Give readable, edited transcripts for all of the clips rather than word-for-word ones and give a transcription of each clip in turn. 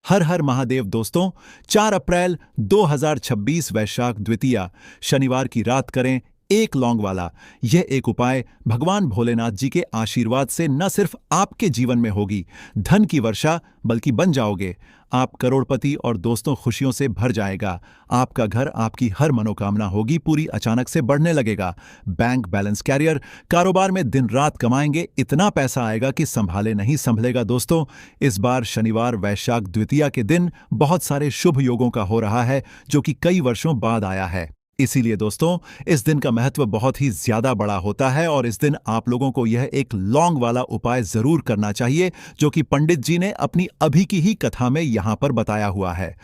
हर हर महादेव दोस्तों। 4 अप्रैल 2026 वैशाख द्वितीया शनिवार की रात करें एक लौंग वाला। यह एक उपाय भगवान भोलेनाथ जी के आशीर्वाद से न सिर्फ आपके जीवन में होगी धन की वर्षा, बल्कि बन जाओगे आप करोड़पति और दोस्तों खुशियों से भर जाएगा। आपका घर, आपकी हर मनोकामना होगी पूरी, अचानक से बढ़ने लगेगा। बैंक बैलेंस कैरियर, कारोबार में दिन रात कमाएंगे, इतना पैसा आएगा कि संभाले नहीं संभलेगा। दोस्तों, इस बार शनिवार वैशाख द्वितीया के दिन बहुत सारे शुभ योगों का हो रहा है, जो कि कई वर्षों बाद आया है। इसीलिए दोस्तों, इस दिन का महत्व बहुत ही ज्यादा बड़ा होता है और इस दिन आप लोगों को यह एक लौंग वाला उपाय जरूर करना चाहिए, जो कि पंडित जी ने अपनी अभी की ही कथा में यहां पर बताया हुआ है।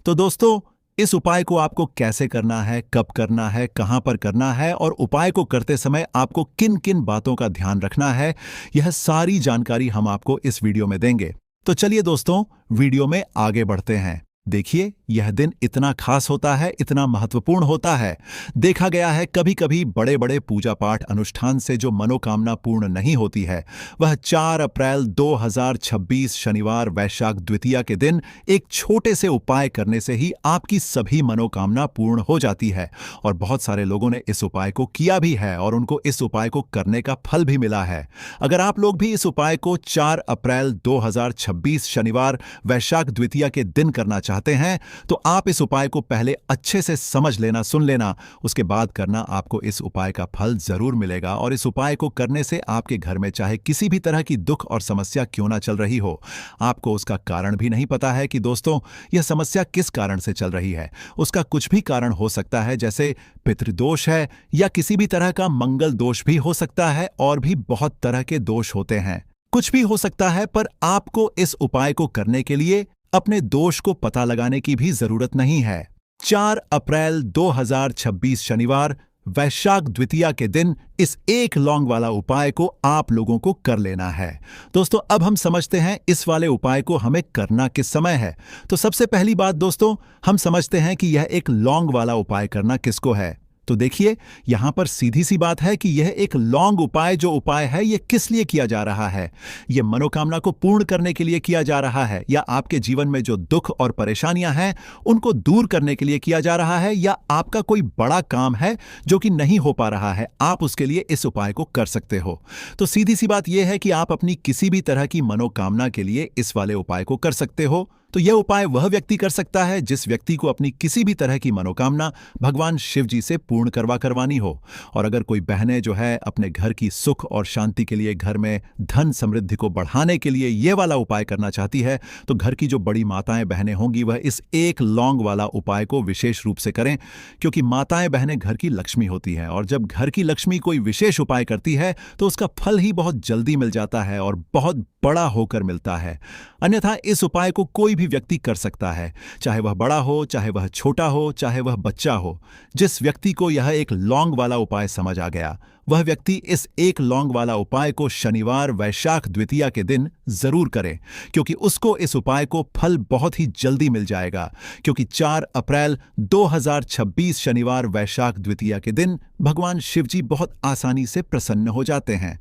तो दोस्तों, इस उपाय को आपको कैसे करना है, कब करना है, कहां पर करना है और उपाय को करते समय आपको किन किन बातों का ध्यान रखना है, यह सारी जानकारी हम आपको इस वीडियो में देंगे। तो चलिए दोस्तों, वीडियो में आगे बढ़ते हैं। देखिए, यह दिन इतना खास होता है, इतना महत्वपूर्ण होता है। देखा गया है कभी कभी बड़े बड़े पूजा पाठ अनुष्ठान से जो मनोकामना पूर्ण नहीं होती है, वह 4 अप्रैल 2026 शनिवार वैशाख द्वितीया के दिन एक छोटे से उपाय करने से ही आपकी सभी मनोकामना पूर्ण हो जाती है। और बहुत सारे लोगों ने इस उपाय को किया भी है और उनको इस उपाय को करने का फल भी मिला है। अगर आप लोग भी इस उपाय को 4 अप्रैल 2026 शनिवार वैशाख द्वितीया के दिन करना चाहते हैं, तो आप इस उपाय को पहले अच्छे से समझ लेना, सुन लेना, उसके बाद करना। आपको इस उपाय का फल जरूर मिलेगा और इस उपाय को करने से आपके घर में चाहे किसी भी तरह की दुख और समस्या क्यों ना चल रही हो, आपको उसका कारण भी नहीं पता है कि दोस्तों यह समस्या किस कारण से चल रही है। उसका कुछ भी कारण हो सकता है, जैसे पितृदोष है या किसी भी तरह का मंगल दोष भी हो सकता है, और भी बहुत तरह के दोष होते हैं। कुछ भी हो सकता है, पर आपको इस उपाय को करने के लिए अपने दोष को पता लगाने की भी जरूरत नहीं है। 4 अप्रैल 2026 शनिवार वैशाख द्वितीया के दिन इस एक लौंग वाला उपाय को आप लोगों को कर लेना है। दोस्तों, अब हम समझते हैं इस वाले उपाय को हमें करना किस समय है। तो सबसे पहली बात दोस्तों, हम समझते हैं कि यह एक लौंग वाला उपाय करना किसको है। तो देखिए, यहां पर सीधी सी बात है कि यह एक लौंग उपाय जो उपाय है, यह किस लिए किया जा रहा है। यह मनोकामना को पूर्ण करने के लिए किया जा रहा है, या आपके जीवन में जो दुख और परेशानियां हैं उनको दूर करने के लिए किया जा रहा है, या आपका कोई बड़ा काम है जो कि नहीं हो पा रहा है, आप उसके लिए इस उपाय को कर सकते हो। तो सीधी सी बात यह है कि आप अपनी किसी भी तरह की मनोकामना के लिए इस वाले उपाय को कर सकते हो। तो यह उपाय वह व्यक्ति कर सकता है जिस व्यक्ति को अपनी किसी भी तरह की मनोकामना भगवान शिव जी से पूर्ण करवानी हो। और अगर कोई बहनें जो है अपने घर की सुख और शांति के लिए, घर में धन समृद्धि को बढ़ाने के लिए यह वाला उपाय करना चाहती है, तो घर की जो बड़ी माताएं बहनें होंगी वह इस एक लौंग वाला उपाय को विशेष रूप से करें, क्योंकि माताएं बहनें घर की लक्ष्मी होती हैं और जब घर की लक्ष्मी कोई विशेष उपाय करती है तो उसका फल ही बहुत जल्दी मिल जाता है और बहुत बड़ा होकर मिलता है। अन्यथा इस उपाय को कोई भी व्यक्ति कर सकता है, चाहे वह बड़ा हो, चाहे वह छोटा हो, चाहे वह बच्चा हो। जिस व्यक्ति को यह एक लौंग वाला उपाय समझ आ गया, वह व्यक्ति इस एक लौंग वाला उपाय को शनिवार वैशाख द्वितीया के दिन जरूर करे, क्योंकि उसको इस उपाय को फल बहुत ही जल्दी मिल जाएगा। क्योंकि 4 अप्रैल 2026 शनिवार वैशाख द्वितीया के दिन भगवान शिव जी बहुत आसानी से प्रसन्न हो जाते हैं।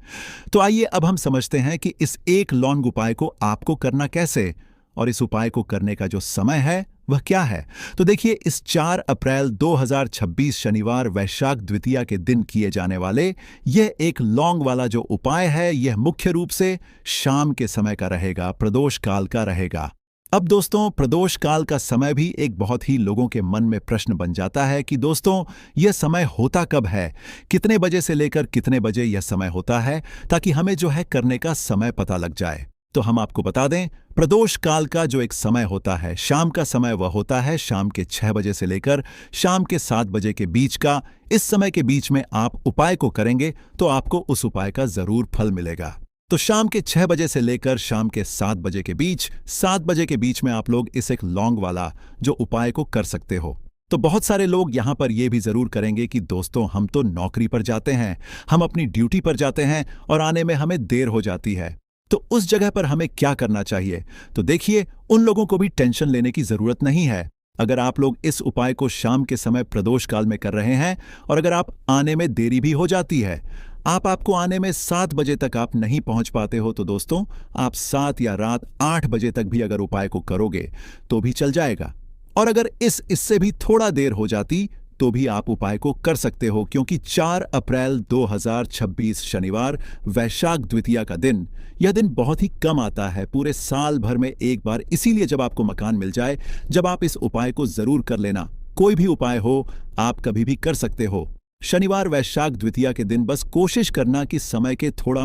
तो आइए अब हम समझते हैं कि इस एक लौंग उपाय को आपको करना कैसे, और इस उपाय को करने का जो समय है वह क्या है। तो देखिए, इस 4 अप्रैल 2026 शनिवार वैशाख द्वितीया के दिन किए जाने वाले यह एक लौंग वाला जो उपाय है, यह मुख्य रूप से शाम के समय का रहेगा, प्रदोष काल का रहेगा। अब दोस्तों, प्रदोष काल का समय भी एक बहुत ही लोगों के मन में प्रश्न बन जाता है कि दोस्तों यह समय होता कब है, कितने बजे से लेकर कितने बजे यह समय होता है, ताकि हमें जो है करने का समय पता लग जाए। तो हम आपको बता दें, प्रदोष काल का जो एक समय होता है, शाम का समय, वह होता है शाम के 6 बजे से लेकर शाम के 7 बजे के बीच का। इस समय के बीच में आप उपाय को करेंगे तो आपको उस उपाय का जरूर फल मिलेगा। तो शाम के 6 बजे से लेकर शाम के 7 बजे के बीच, 7 बजे के बीच में आप लोग इस एक लौंग वाला जो उपाय को कर सकते हो। तो बहुत सारे लोग यहां पर यह भी जरूर करेंगे कि दोस्तों हम तो नौकरी पर जाते हैं, हम अपनी ड्यूटी पर जाते हैं और आने में हमें देर हो जाती है, तो उस जगह पर हमें क्या करना चाहिए। तो देखिए, उन लोगों को भी टेंशन लेने की जरूरत नहीं है। अगर आप लोग इस उपाय को शाम के समय प्रदोष काल में कर रहे हैं और अगर आप आने में देरी भी हो जाती है, आपको आने में 7 बजे तक आप नहीं पहुंच पाते हो तो दोस्तों आप 7 या रात 8 बजे तक भी अगर उपाय को करोगे तो भी चल जाएगा। और अगर इससे भी थोड़ा देर हो जाती तो भी आप उपाय को कर सकते हो, क्योंकि 4 अप्रैल 2026 शनिवार वैशाख द्वितीया का दिन, यह दिन बहुत ही कम आता है, पूरे साल भर में एक बार। इसीलिए जब आपको मकान मिल जाए, जब आप इस उपाय को जरूर कर लेना। कोई भी उपाय हो आप कभी भी कर सकते हो। शनिवार वैशाख द्वितीया के दिन बस कोशिश करना कि समय के थोड़ा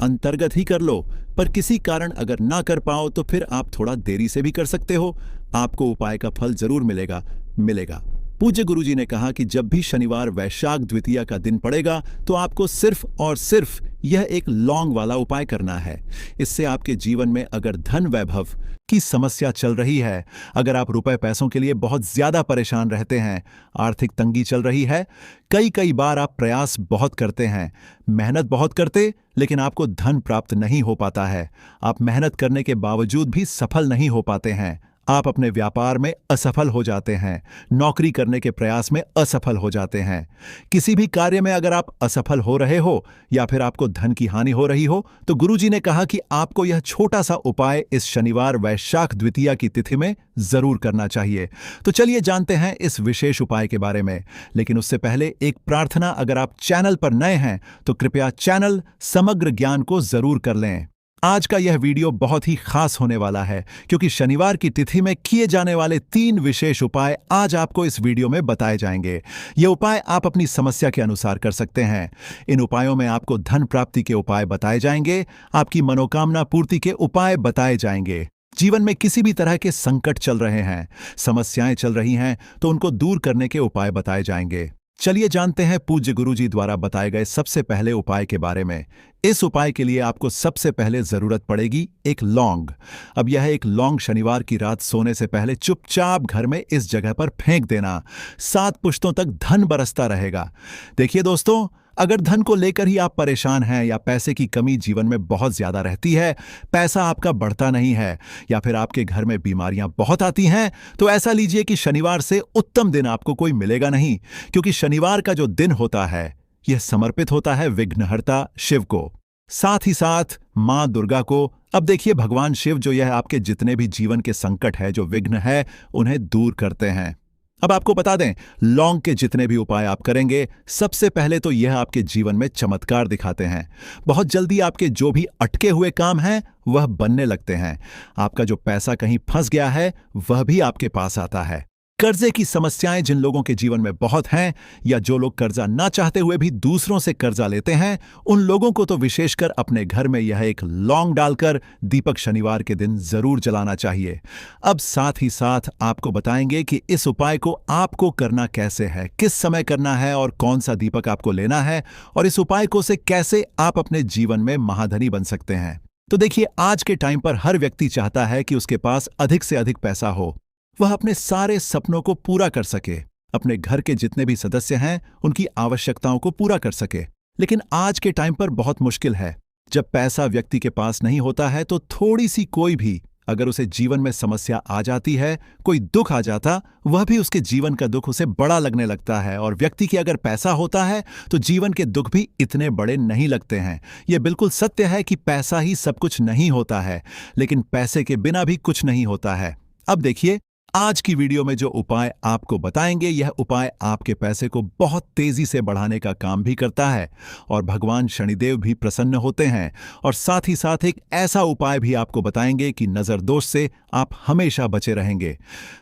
अंतर्गत ही कर लो, पर किसी कारण अगर ना कर पाओ तो फिर आप थोड़ा देरी से भी कर सकते हो। आपको उपाय का फल जरूर मिलेगा। पूज्य गुरुजी ने कहा कि जब भी शनिवार वैशाख द्वितीया का दिन पड़ेगा तो आपको सिर्फ और सिर्फ यह एक लौंग वाला उपाय करना है। इससे आपके जीवन में अगर धन वैभव की समस्या चल रही है, अगर आप रुपए पैसों के लिए बहुत ज्यादा परेशान रहते हैं, आर्थिक तंगी चल रही है, कई बार आप प्रयास बहुत करते हैं, मेहनत बहुत करते, लेकिन आपको धन प्राप्त नहीं हो पाता है, आप मेहनत करने के बावजूद भी सफल नहीं हो पाते हैं, आप अपने व्यापार में असफल हो जाते हैं, नौकरी करने के प्रयास में असफल हो जाते हैं, किसी भी कार्य में अगर आप असफल हो रहे हो या फिर आपको धन की हानि हो रही हो, तो गुरुजी ने कहा कि आपको यह छोटा सा उपाय इस शनिवार वैशाख द्वितीया की तिथि में जरूर करना चाहिए। तो चलिए जानते हैं इस विशेष उपाय के बारे में, लेकिन उससे पहले एक प्रार्थना, अगर आप चैनल पर नए हैं तो कृपया चैनल समग्र ज्ञान को जरूर कर लें। आज का यह वीडियो बहुत ही खास होने वाला है, क्योंकि शनिवार की तिथि में किए जाने वाले 3 विशेष उपाय आज आपको इस वीडियो में बताए जाएंगे। ये उपाय आप अपनी समस्या के अनुसार कर सकते हैं। इन उपायों में आपको धन प्राप्ति के उपाय बताए जाएंगे, आपकी मनोकामना पूर्ति के उपाय बताए जाएंगे। जीवन में किसी भी तरह के संकट चल रहे हैं, समस्याएं चल रही हैं, तो उनको दूर करने के उपाय बताए जाएंगे। चलिए जानते हैं पूज्य गुरुजी द्वारा बताए गए सबसे पहले उपाय के बारे में। इस उपाय के लिए आपको सबसे पहले जरूरत पड़ेगी एक लौंग। अब यह एक लौंग शनिवार की रात सोने से पहले चुपचाप घर में इस जगह पर फेंक देना। 7 पुश्तों तक धन बरसता रहेगा। देखिए दोस्तों, अगर धन को लेकर ही आप परेशान हैं या पैसे की कमी जीवन में बहुत ज्यादा रहती है, पैसा आपका बढ़ता नहीं है, या फिर आपके घर में बीमारियां बहुत आती हैं, तो ऐसा लीजिए कि शनिवार से उत्तम दिन आपको कोई मिलेगा नहीं, क्योंकि शनिवार का जो दिन होता है यह समर्पित होता है विघ्नहर्ता शिव को, साथ ही साथ मां दुर्गा को। अब देखिए, भगवान शिव जो यह आपके जितने भी जीवन के संकट है, जो विघ्न है, उन्हें दूर करते हैं। अब आपको बता दें, लौंग के जितने भी उपाय आप करेंगे, सबसे पहले तो यह आपके जीवन में चमत्कार दिखाते हैं। बहुत जल्दी आपके जो भी अटके हुए काम हैं वह बनने लगते हैं। आपका जो पैसा कहीं फंस गया है वह भी आपके पास आता है। कर्जे की समस्याएं जिन लोगों के जीवन में बहुत हैं, या जो लोग कर्जा ना चाहते हुए भी दूसरों से कर्जा लेते हैं, उन लोगों को तो विशेषकर अपने घर में यह एक लौंग डालकर दीपक शनिवार के दिन जरूर जलाना चाहिए। अब साथ ही साथ आपको बताएंगे कि इस उपाय को आपको करना कैसे है, किस समय करना है और कौन सा दीपक आपको लेना है, और इस उपाय को से कैसे आप अपने जीवन में महाधनी बन सकते हैं। तो देखिए, आज के टाइम पर हर व्यक्ति चाहता है कि उसके पास अधिक से अधिक पैसा हो, वह अपने सारे सपनों को पूरा कर सके, अपने घर के जितने भी सदस्य हैं उनकी आवश्यकताओं को पूरा कर सके। लेकिन आज के टाइम पर बहुत मुश्किल है। जब पैसा व्यक्ति के पास नहीं होता है तो थोड़ी सी कोई भी अगर उसे जीवन में समस्या आ जाती है, कोई दुख आ जाता, वह भी उसके जीवन का दुख उसे बड़ा लगने लगता है। और व्यक्ति की अगर पैसा होता है तो जीवन के दुख भी इतने बड़े नहीं लगते हैं। यह बिल्कुल सत्य है कि पैसा ही सब कुछ नहीं होता है, लेकिन पैसे के बिना भी कुछ नहीं होता है। अब देखिए, आज की वीडियो में जो उपाय आपको बताएंगे, यह उपाय आपके पैसे को बहुत तेजी से बढ़ाने का काम भी करता है, और भगवान शनिदेव भी प्रसन्न होते हैं। और साथ ही साथ एक ऐसा उपाय भी आपको बताएंगे कि नजर दोष से आप हमेशा बचे रहेंगे।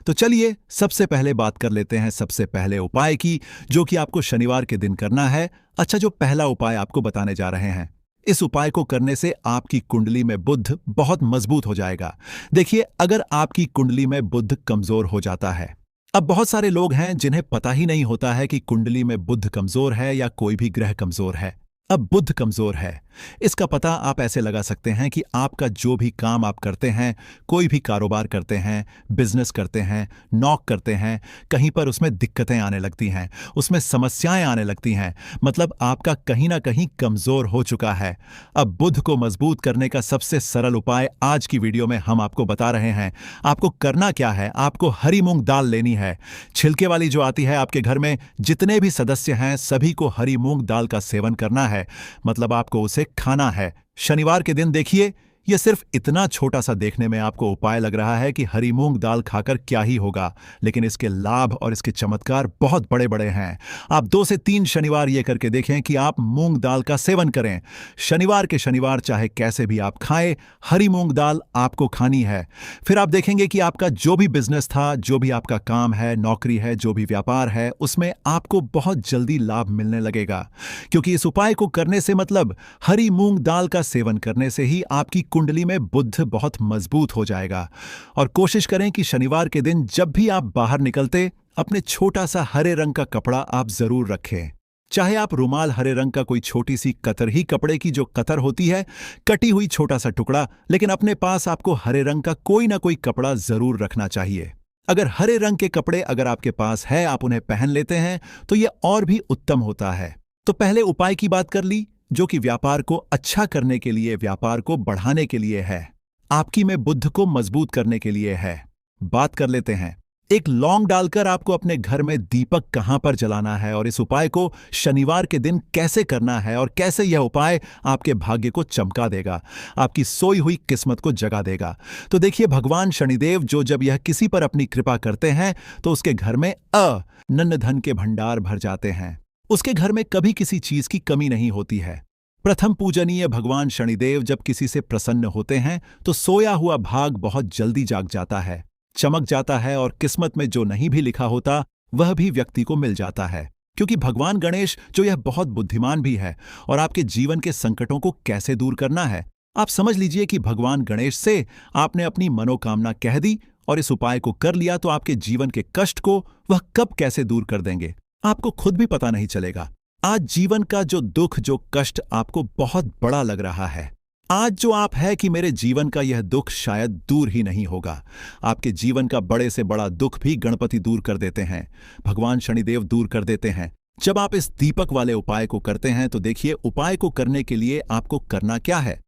तो चलिए सबसे पहले बात कर लेते हैं सबसे पहले उपाय की, जो कि आपको शनिवार के दिन करना है। अच्छा, जो पहला उपाय आपको बताने जा रहे हैं, इस उपाय को करने से आपकी कुंडली में बुध बहुत मजबूत हो जाएगा। देखिए, अगर आपकी कुंडली में बुध कमजोर हो जाता है, अब बहुत सारे लोग हैं जिन्हें पता ही नहीं होता है कि कुंडली में बुध कमजोर है या कोई भी ग्रह कमजोर है। अब बुध कमजोर है इसका पता आप ऐसे लगा सकते हैं कि आपका जो भी काम आप करते हैं, कोई भी कारोबार करते हैं, बिजनेस करते हैं, नौक करते हैं, कहीं पर उसमें दिक्कतें आने लगती हैं, उसमें समस्याएं आने लगती हैं, मतलब आपका कहीं ना कहीं कमजोर हो चुका है। अब बुध को मजबूत करने का सबसे सरल उपाय आज की वीडियो में हम आपको बता रहे हैं। आपको करना क्या है, आपको हरी मूंग दाल लेनी है, छिलके वाली जो आती है। आपके घर में जितने भी सदस्य हैं सभी को हरी मूंग दाल का सेवन करना है, मतलब आपको उसे खाना है। शनिवार के दिन देखिए, यह सिर्फ इतना छोटा सा देखने में आपको उपाय लग रहा है कि हरी मूंग दाल खाकर क्या ही होगा, लेकिन इसके लाभ और इसके चमत्कार बहुत बड़े बड़े हैं। आप 2 से 3 शनिवार ये करके देखें कि आप मूंग दाल का सेवन करें। शनिवार के शनिवार चाहे कैसे भी आप खाएं, हरी मूंग दाल आपको खानी है। फिर आप देखेंगे कि आपका जो भी बिजनेस था, जो भी आपका काम है, नौकरी है, जो भी व्यापार है, उसमें आपको बहुत जल्दी लाभ मिलने लगेगा, क्योंकि इस उपाय को करने से मतलब हरी मूंग दाल का सेवन करने से ही आपकी कुंडली में बुध बहुत मजबूत हो जाएगा। और कोशिश करें कि शनिवार के दिन जब भी आप बाहर निकलते, अपने छोटा सा हरे रंग का कपड़ा आप जरूर रखें। चाहे आप रुमाल हरे रंग का कोई छोटी सी कतरही कपड़े की जो कतर होती है, कटी हुई छोटा सा टुकड़ा, लेकिन अपने पास आपको हरे रंग का कोई ना कोई कपड़ा जरूर रखना चाहिए। अगर हरे रंग के कपड़े अगर आपके पास है, आप उन्हें पहन लेते हैं तो यह और भी उत्तम होता है। तो पहले उपाय की बात कर ली, जो कि व्यापार को अच्छा करने के लिए, व्यापार को बढ़ाने के लिए है, आपकी में बुध को मजबूत करने के लिए है। बात कर लेते हैं। एक लौंग डालकर आपको अपने घर में दीपक कहां पर जलाना है और इस उपाय को शनिवार के दिन कैसे करना है और कैसे यह उपाय आपके भाग्य को चमका देगा, आपकी सोई हुई किस्मत को जगा देगा। तो देखिए, भगवान शनिदेव जो जब यह किसी पर अपनी कृपा करते हैं तो उसके घर में अनन्य धन के भंडार भर जाते हैं। उसके घर में कभी किसी चीज की कमी नहीं होती है। प्रथम पूजनीय भगवान शनिदेव जब किसी से प्रसन्न होते हैं तो सोया हुआ भाग बहुत जल्दी जाग जाता है, चमक जाता है, और किस्मत में जो नहीं भी लिखा होता वह भी व्यक्ति को मिल जाता है। क्योंकि भगवान गणेश जो यह बहुत बुद्धिमान भी है और आपके जीवन के संकटों को कैसे दूर करना है, आप समझ लीजिए कि भगवान गणेश से आपने अपनी मनोकामना कह दी और इस उपाय को कर लिया तो आपके जीवन के कष्ट को वह कब कैसे दूर कर देंगे, आपको खुद भी पता नहीं चलेगा। आज जीवन का जो दुख, जो कष्ट आपको बहुत बड़ा लग रहा है, आज जो आप है कि मेरे जीवन का यह दुख शायद दूर ही नहीं होगा, आपके जीवन का बड़े से बड़ा दुख भी गणपति दूर कर देते हैं, भगवान शनिदेव दूर कर देते हैं। जब आप इस दीपक वाले उपाय को करते हैं तो देखिए, उपाय को करने के लिए आपको करना क्या है।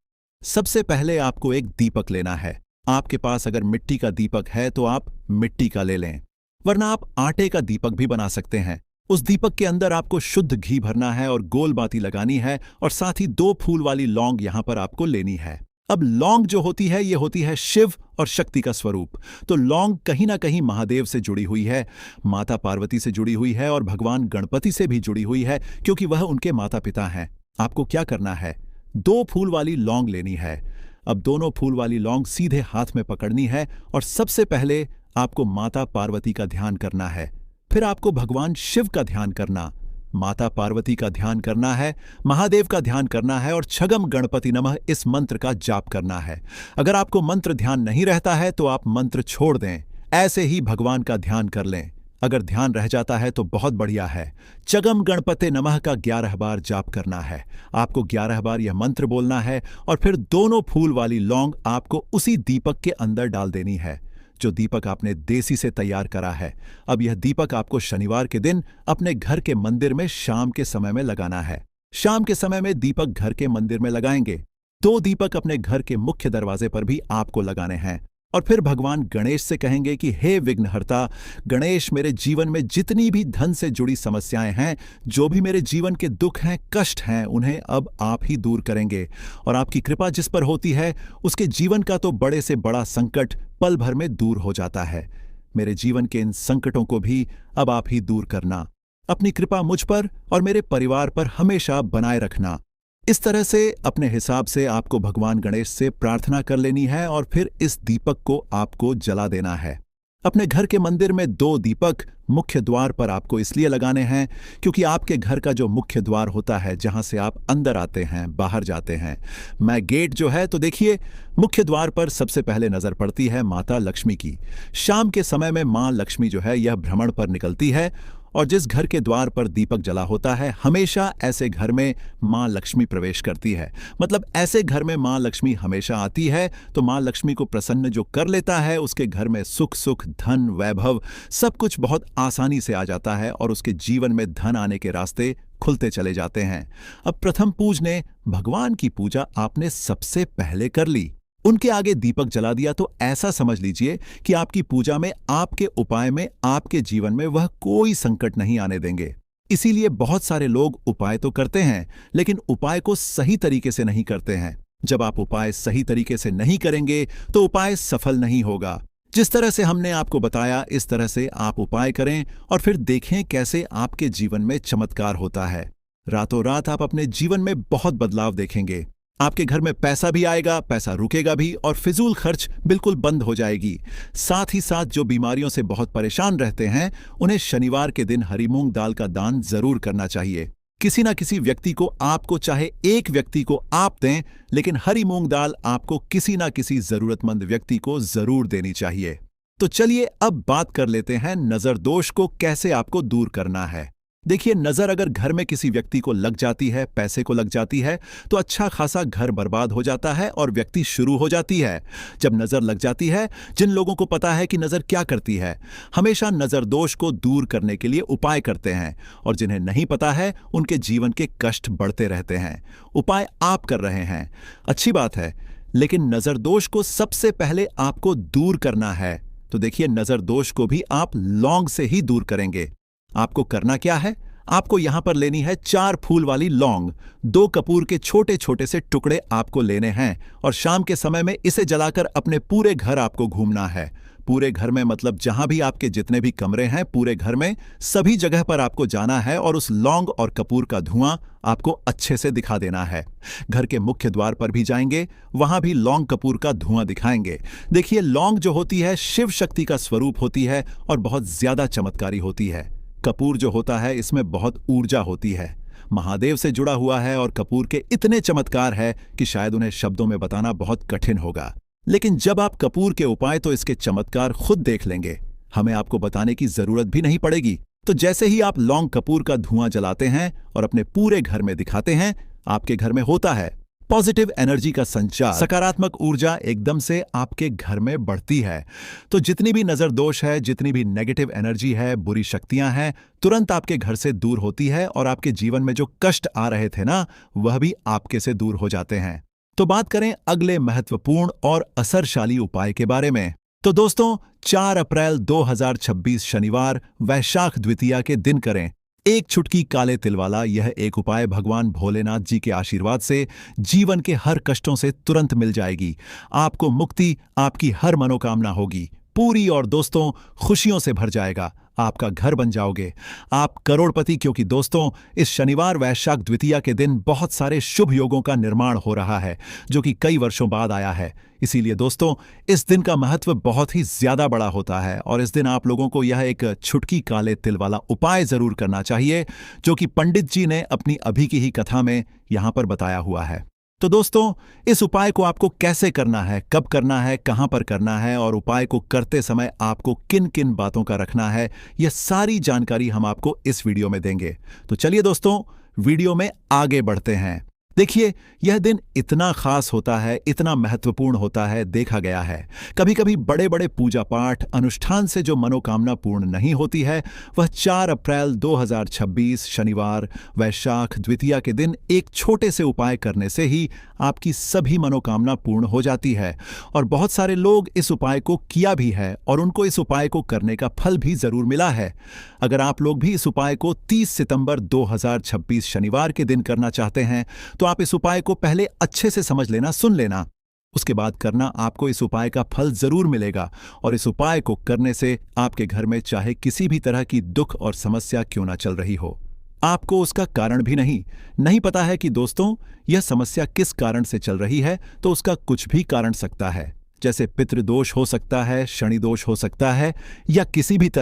सबसे पहले आपको एक दीपक लेना है। आपके पास अगर मिट्टी का दीपक है तो आप मिट्टी का ले लें, वरना आप आटे का दीपक भी बना सकते हैं। उस दीपक के अंदर आपको शुद्ध घी भरना है और गोल बाती लगानी है, और साथ ही 2 फूल वाली लौंग यहां पर आपको लेनी है। अब लौंग जो होती है ये होती है शिव और शक्ति का स्वरूप। तो लौंग कहीं ना कहीं महादेव से जुड़ी हुई है, माता पार्वती से जुड़ी हुई है और भगवान गणपति से भी जुड़ी हुई है, क्योंकि वह उनके माता पिता हैं। आपको क्या करना है, 2 फूल वाली लौंग लेनी है। अब दोनों फूल वाली लौंग सीधे हाथ में पकड़नी है और सबसे पहले आपको माता पार्वती का ध्यान करना है। फिर आपको भगवान शिव का ध्यान करना, माता पार्वती का ध्यान करना है, महादेव का ध्यान करना है और छगम गणपति नमः इस मंत्र का जाप करना है। अगर आपको मंत्र ध्यान नहीं रहता है तो आप मंत्र छोड़ दें, ऐसे ही भगवान का ध्यान कर लें। अगर ध्यान रह जाता है तो बहुत बढ़िया है। चगम गणपते नमः का 11 बार जाप करना है। आपको 11 बार यह मंत्र बोलना है और फिर दोनों फूल वाली लौंग आपको उसी दीपक के अंदर डाल देनी है, जो दीपक आपने देसी से तैयार करा है। अब यह दीपक आपको शनिवार के दिन अपने घर के मंदिर में शाम के समय में लगाना है। शाम के समय में दीपक घर के मंदिर में लगाएंगे। 2 दीपक अपने घर के मुख्य दरवाजे पर भी आपको लगाने हैं और फिर भगवान गणेश से कहेंगे कि हे विघ्नहर्ता गणेश, मेरे जीवन में जितनी भी धन से जुड़ी समस्याएं हैं, जो भी मेरे जीवन के दुख हैं, कष्ट हैं, उन्हें अब आप ही दूर करेंगे। और आपकी कृपा जिस पर होती है उसके जीवन का तो बड़े से बड़ा संकट पल भर में दूर हो जाता है। मेरे जीवन के इन संकटों को भी अब आप ही दूर करना। अपनी कृपा मुझ पर और मेरे परिवार पर हमेशा बनाए रखना। इस तरह से अपने हिसाब से आपको भगवान गणेश से प्रार्थना कर लेनी है और फिर इस दीपक को आपको जला देना है। अपने घर के मंदिर में 2 दीपक मुख्य द्वार पर आपको इसलिए लगाने हैं क्योंकि आपके घर का जो मुख्य द्वार होता है, जहां से आप अंदर आते हैं, बाहर जाते हैं, मैं गेट जो है, तो देखिए मुख्य द्वार पर सबसे पहले नजर पड़ती है माता लक्ष्मी की। शाम के समय में मां लक्ष्मी जो है यह भ्रमण पर निकलती है और जिस घर के द्वार पर दीपक जला होता है, हमेशा ऐसे घर में माँ लक्ष्मी प्रवेश करती है। मतलब ऐसे घर में माँ लक्ष्मी हमेशा आती है। तो माँ लक्ष्मी को प्रसन्न जो कर लेता है, उसके घर में सुख सुख, धन, वैभव सब कुछ बहुत आसानी से आ जाता है और उसके जीवन में धन आने के रास्ते खुलते चले जाते हैं। अब प्रथम पूजने भगवान की पूजा आपने सबसे पहले कर ली, उनके आगे दीपक जला दिया, तो ऐसा समझ लीजिए कि आपकी पूजा में, आपके उपाय में, आपके जीवन में वह कोई संकट नहीं आने देंगे। इसीलिए बहुत सारे लोग उपाय तो करते हैं, लेकिन उपाय को सही तरीके से नहीं करते हैं। जब आप उपाय सही तरीके से नहीं करेंगे तो उपाय सफल नहीं होगा। जिस तरह से हमने आपको बताया, इस तरह से आप उपाय करें और फिर देखें कैसे आपके जीवन में चमत्कार होता है। रातों रात आप अपने जीवन में बहुत बदलाव देखेंगे। आपके घर में पैसा भी आएगा, पैसा रुकेगा भी और फिजूल खर्च बिल्कुल बंद हो जाएगी। साथ ही साथ जो बीमारियों से बहुत परेशान रहते हैं, उन्हें शनिवार के दिन हरी मूंग दाल का दान जरूर करना चाहिए। किसी ना किसी व्यक्ति को, आपको चाहे एक व्यक्ति को आप दें, लेकिन हरी मूंग दाल आपको किसी ना किसी जरूरतमंद व्यक्ति को जरूर देनी चाहिए। तो चलिए अब बात कर लेते हैं नजर दोष को कैसे आपको दूर करना है। देखिए, नजर अगर घर में किसी व्यक्ति को लग जाती है, पैसे को लग जाती है, तो अच्छा खासा घर बर्बाद हो जाता है और व्यक्ति शुरू हो जाती है। जब नजर लग जाती है, जिन लोगों को पता है कि नजर क्या करती है, हमेशा नजर दोष को दूर करने के लिए उपाय करते हैं, और जिन्हें नहीं पता है, उनके जीवन के कष्ट बढ़ते रहते हैं। उपाय आप कर रहे हैं, अच्छी बात है, लेकिन नजर दोष को सबसे पहले आपको दूर करना है। तो देखिए, नजर दोष को भी आप लौंग से ही दूर करेंगे। आपको करना क्या है? आपको यहां पर लेनी है 4 फूल वाली लौंग। 2 कपूर के छोटे छोटे से टुकड़े आपको लेने हैं और शाम के समय में इसे जलाकर अपने पूरे घर आपको घूमना है। पूरे घर में मतलब जहां भी आपके जितने भी कमरे हैं, पूरे घर में सभी जगह पर आपको जाना है और उस लौंग और कपूर का धुआं आपको अच्छे से दिखा देना है। घर के मुख्य द्वार पर भी जाएंगे, वहां भी लौंग कपूर का धुआं दिखाएंगे। देखिए, लौंग जो होती है शिव शक्ति का स्वरूप होती है और बहुत ज्यादा चमत्कारी होती है। कपूर जो होता है, इसमें बहुत ऊर्जा होती है, महादेव से जुड़ा हुआ है और कपूर के इतने चमत्कार है कि शायद उन्हें शब्दों में बताना बहुत कठिन होगा। लेकिन जब आप कपूर के उपाय, तो इसके चमत्कार खुद देख लेंगे, हमें आपको बताने की जरूरत भी नहीं पड़ेगी। तो जैसे ही आप लौंग कपूर का धुआं जलाते हैं और अपने पूरे घर में दिखाते हैं, आपके घर में होता है पॉजिटिव एनर्जी का संचार, सकारात्मक ऊर्जा एकदम से आपके घर में बढ़ती है। तो जितनी भी नजर दोष है, जितनी भी नेगेटिव एनर्जी है, बुरी शक्तियां हैं, तुरंत आपके घर से दूर होती है और आपके जीवन में जो कष्ट आ रहे थे ना, वह भी आपके से दूर हो जाते हैं। तो बात करें अगले महत्वपूर्ण और असरशाली उपाय के बारे में। तो दोस्तों, 4 अप्रैल 2026 शनिवार वैशाख द्वितीया के दिन करें एक चुटकी काले तिल वाला यह एक उपाय। भगवान भोलेनाथ जी के आशीर्वाद से जीवन के हर कष्टों से तुरंत मिल जाएगी। आपको मुक्ति, आपकी हर मनोकामना होगी पूरी और दोस्तों खुशियों से भर जाएगा। आपका घर बन जाओगे, आप करोड़पति। क्योंकि दोस्तों, इस शनिवार वैशाख द्वितीया के दिन बहुत सारे शुभ योगों का निर्माण हो रहा है, जो कि कई वर्षों बाद आया है। इसीलिए दोस्तों, इस दिन का महत्व बहुत ही ज्यादा बड़ा होता है और इस दिन आप लोगों को यह एक छुटकी काले तिल वाला उपाय जरूर करना चाहिए, जो कि पंडित जी ने अपनी अभी की ही कथा में यहां पर बताया हुआ है। तो दोस्तों, इस उपाय को आपको कैसे करना है, कब करना है, कहां पर करना है और उपाय को करते समय आपको किन किन बातों का रखना है, यह सारी जानकारी हम आपको इस वीडियो में देंगे। तो चलिए दोस्तों, वीडियो में आगे बढ़ते हैं। देखिए, यह दिन इतना खास होता है, इतना महत्वपूर्ण होता है, देखा गया है कभी कभी बड़े बड़े पूजा पाठ अनुष्ठान से जो मनोकामना पूर्ण नहीं होती है, वह 4 अप्रैल 2026 शनिवार वैशाख द्वितीया के दिन एक छोटे से उपाय करने से ही आपकी सभी मनोकामना पूर्ण हो जाती है। और बहुत सारे लोग इस उपाय को किया भी है और उनको इस उपाय को करने का फल भी जरूर मिला है। अगर आप लोग भी इस उपाय को 30 सितंबर 2026 शनिवार के दिन करना चाहते हैं, तो आप इस उपाय को पहले अच्छे से समझ लेना, सुन लेना, उसके बाद करना। आपको इस उपाय का फल जरूर मिलेगा और इस उपाय को करने से आपके घर में चाहे किसी भी तरह की दुख और समस्या क्यों ना चल रही हो, आपको उसका कारण भी नहीं पता है कि दोस्तों यह समस्या किस कारण से चल रही है, तो उसका कुछ भी कारण सकता है। जैसे पितृदोष हो सकता है, शनि दोष हो सकता है, या किसी भी तरह